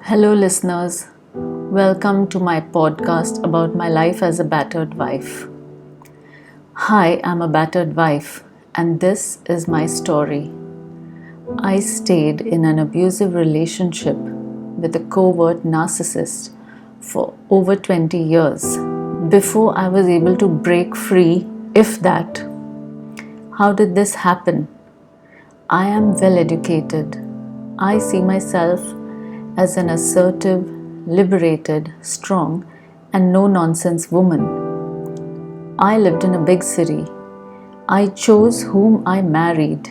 Hello, listeners. Welcome to my podcast about my life as a battered wife. Hi, I'm a battered wife, and this is my story. I stayed in an abusive relationship with a covert narcissist for over 20 years before I was able to break free, if that. How did this happen? I am well educated. I see myself as an assertive, liberated, strong, and no nonsense woman. I lived in a big city. I chose whom I married,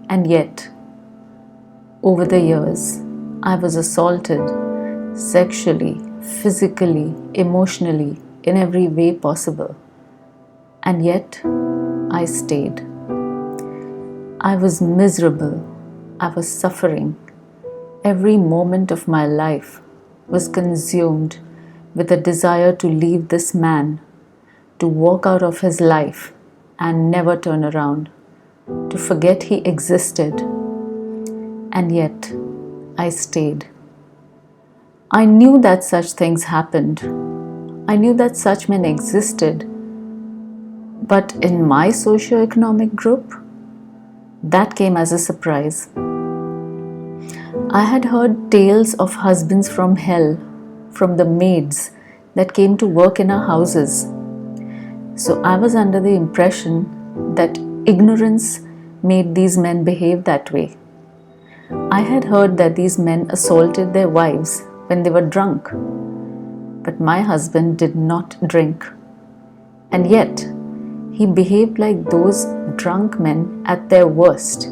and yet, over the years, I was assaulted sexually, physically, emotionally, in every way possible. And yet, I stayed. I was miserable. I was suffering. Every moment of my life was consumed with a desire to leave this man, to walk out of his life and never turn around, to forget he existed. And yet, I stayed. I knew that such things happened. I knew that such men existed. But in my socio-economic group, that came as a surprise. I had heard tales of husbands from hell, from the maids that came to work in our houses. So I was under the impression that ignorance made these men behave that way. I had heard that these men assaulted their wives when they were drunk. But my husband did not drink. And yet, he behaved like those drunk men at their worst.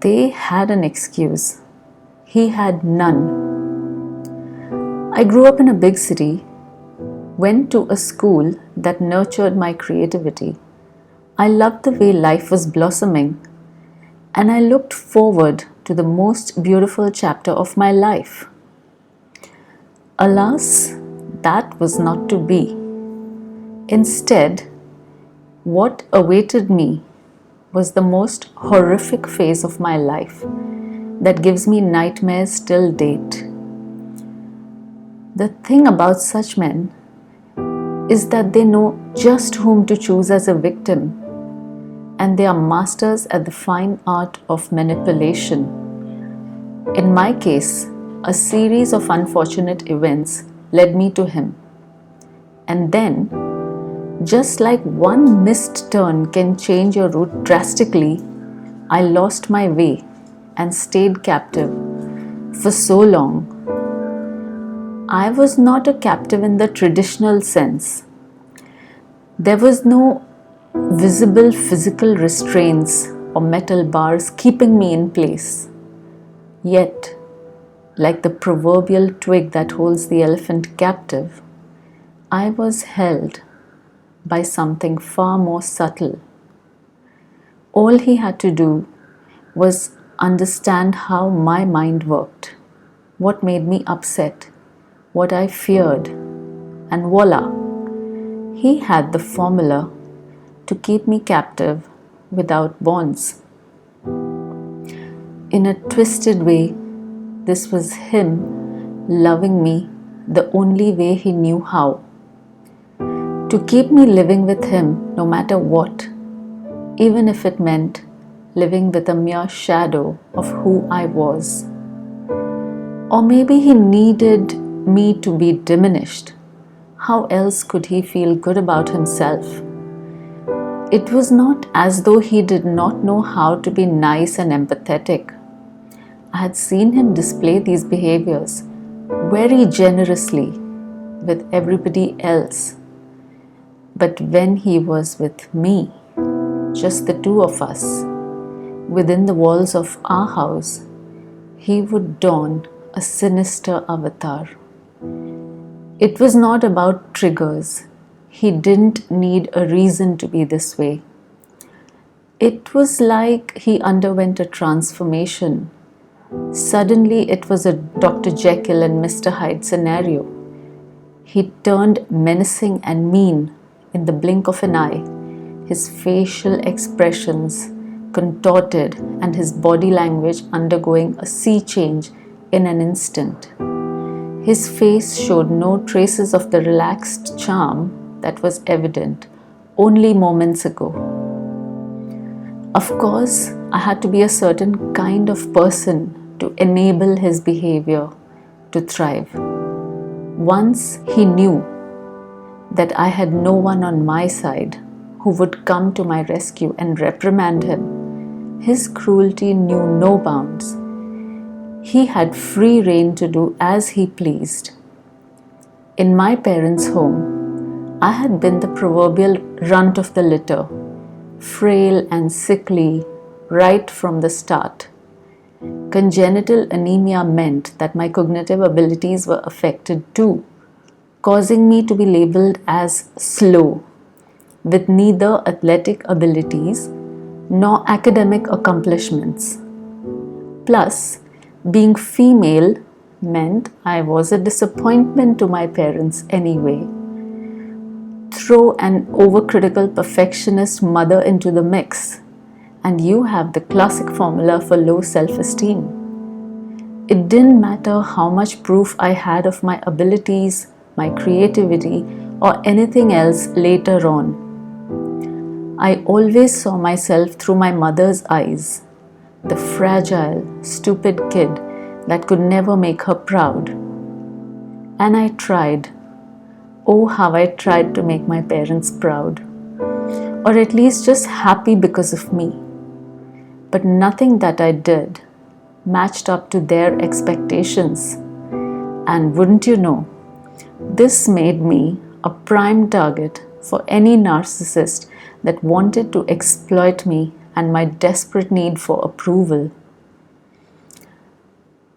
They had an excuse. He had none. I grew up in a big city, went to a school that nurtured my creativity. I loved the way life was blossoming, and I looked forward to the most beautiful chapter of my life. Alas, that was not to be. Instead, what awaited me was the most horrific phase of my life that gives me nightmares till date. The thing about such men is that they know just whom to choose as a victim, and they are masters at the fine art of manipulation. In my case, a series of unfortunate events led me to him. And then, just like one missed turn can change your route drastically, I lost my way and stayed captive for so long. I was not a captive in the traditional sense. There was no visible physical restraints or metal bars keeping me in place. Yet, like the proverbial twig that holds the elephant captive, I was held by something far more subtle. All he had to do was understand how my mind worked, what made me upset, what I feared, and voila, he had the formula to keep me captive without bonds. In a twisted way, this was him loving me the only way he knew how. To keep me living with him no matter what, even if it meant living with a mere shadow of who I was. Or maybe he needed me to be diminished. How else could he feel good about himself? It was not as though he did not know how to be nice and empathetic. I had seen him display these behaviors very generously with everybody else. But when he was with me, just the two of us, within the walls of our house, he would don a sinister avatar. It was not about triggers. He didn't need a reason to be this way. It was like he underwent a transformation. Suddenly, it was a Dr. Jekyll and Mr. Hyde scenario. He turned menacing and mean in the blink of an eye, his facial expressions contorted and his body language undergoing a sea change in an instant. His face showed no traces of the relaxed charm that was evident only moments ago. Of course, I had to be a certain kind of person to enable his behavior to thrive. Once he knew that I had no one on my side who would come to my rescue and reprimand him, his cruelty knew no bounds. He had free rein to do as he pleased. In my parents' home, I had been the proverbial runt of the litter, frail and sickly right from the start. Congenital anemia meant that my cognitive abilities were affected too, causing me to be labeled as slow, with neither athletic abilities nor academic accomplishments. Plus, being female meant I was a disappointment to my parents anyway. Throw an overcritical perfectionist mother into the mix, and you have the classic formula for low self-esteem. It didn't matter how much proof I had of my abilities, my creativity, or anything else later on. I always saw myself through my mother's eyes, the fragile, stupid kid that could never make her proud. And I tried. Oh, how I tried to make my parents proud, or at least just happy because of me. But nothing that I did matched up to their expectations. And wouldn't you know, this made me a prime target for any narcissist that wanted to exploit me and my desperate need for approval.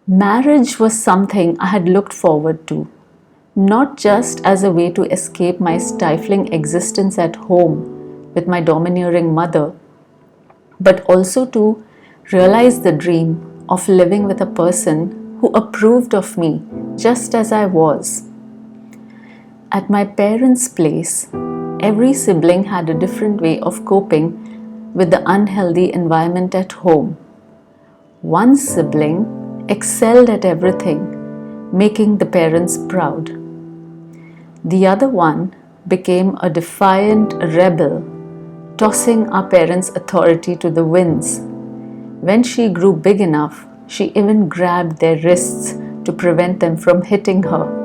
Marriage was something I had looked forward to, not just as a way to escape my stifling existence at home with my domineering mother, but also to realize the dream of living with a person who approved of me just as I was. At my parents' place, every sibling had a different way of coping with the unhealthy environment at home. One sibling excelled at everything, making the parents proud. The other one became a defiant rebel, tossing our parents' authority to the winds. When she grew big enough, she even grabbed their wrists to prevent them from hitting her.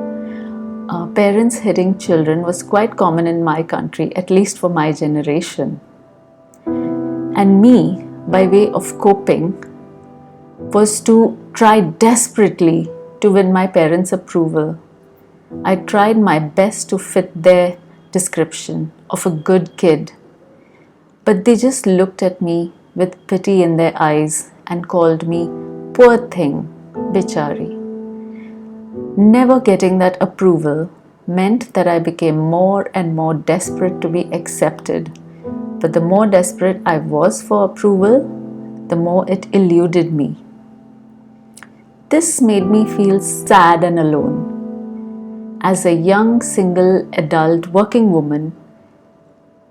Parents hitting children was quite common in my country, at least for my generation. And me, by way of coping, was to try desperately to win my parents' approval. I tried my best to fit their description of a good kid, but they just looked at me with pity in their eyes and called me poor thing, bichari. Never getting that approval meant that I became more and more desperate to be accepted. But the more desperate I was for approval, the more it eluded me. This made me feel sad and alone. As a young, single, adult, working woman,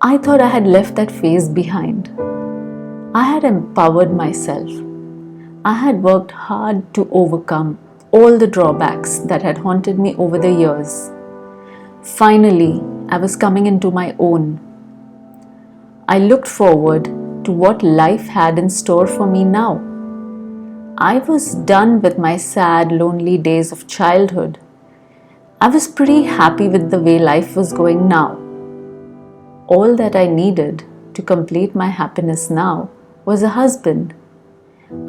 I thought I had left that phase behind. I had empowered myself. I had worked hard to overcome all the drawbacks that had haunted me over the years. Finally, I was coming into my own. I looked forward to what life had in store for me now. I was done with my sad, lonely days of childhood. I was pretty happy with the way life was going now. All that I needed to complete my happiness now was a husband.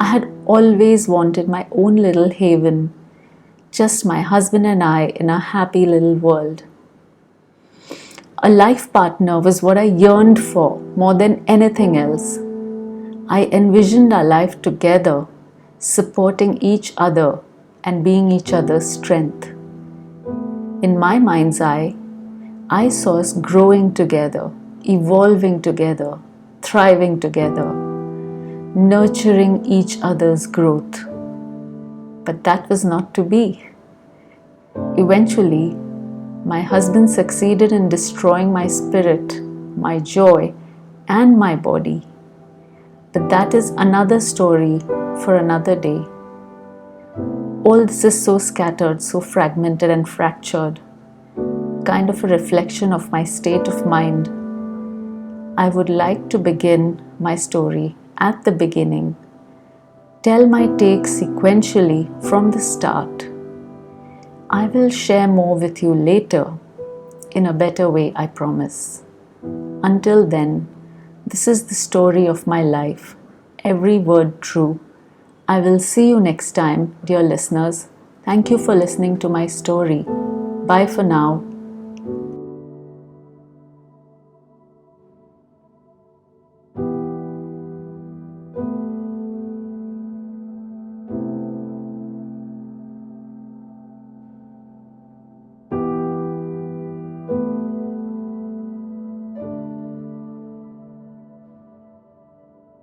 I had always wanted my own little haven, just my husband and I in a happy little world. A life partner was what I yearned for more than anything else. I envisioned our life together, supporting each other and being each other's strength. In my mind's eye, I saw us growing together, evolving together, thriving together, nurturing each other's growth. But that was not to be. Eventually, my husband succeeded in destroying my spirit, my joy, and my body. But that is another story for another day. All this is so scattered, so fragmented and fractured, kind of a reflection of my state of mind. I would like to begin my story at the beginning, tell my take sequentially from the start. I will share more with you later, in a better way, I promise. Until then, this is the story of my life, every word true. I will see you next time, dear listeners. Thank you for listening to my story. Bye for now.